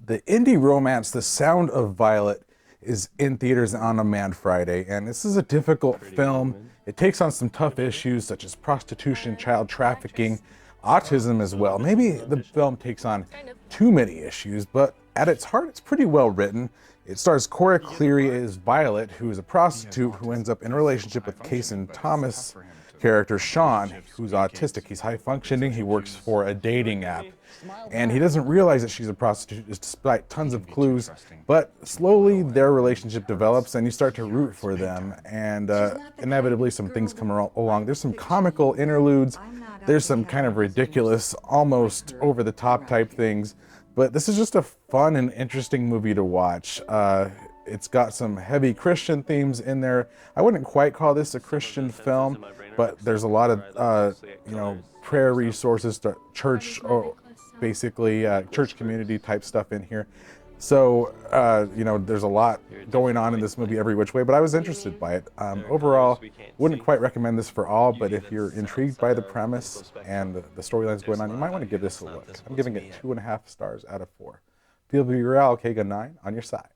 The indie romance The Sound of Violet is in theaters on demand Friday, and this is a difficult film. It takes on some tough issues such as prostitution, child trafficking, autism as well. Maybe the film takes on too many issues, but at its heart, it's pretty well written. It stars Cora Cleary as Violet, who is a prostitute who ends up in a relationship with Kason Thomas' character, Sean, who's autistic. He's high functioning, he works for a dating app, and he doesn't realize that she's a prostitute despite tons of clues, but slowly their relationship develops and you start to root for them, and inevitably some things come along. There's some comical interludes, there's some kind of ridiculous, almost over-the-top type things, but this is just a fun and interesting movie to watch. It's got some heavy Christian themes in there. I wouldn't quite call this a Christian film, but there's a lot of prayer resources, to church, basically church community type stuff in here. So there's a lot going on in this movie every which way, but I was interested by it. Overall, wouldn't quite recommend this for all, but if you're intrigued by the premise and the storylines going on, you might want to give this a look. I'm giving it 2.5 stars out of 4. Villarreal, Kega 9 on your side.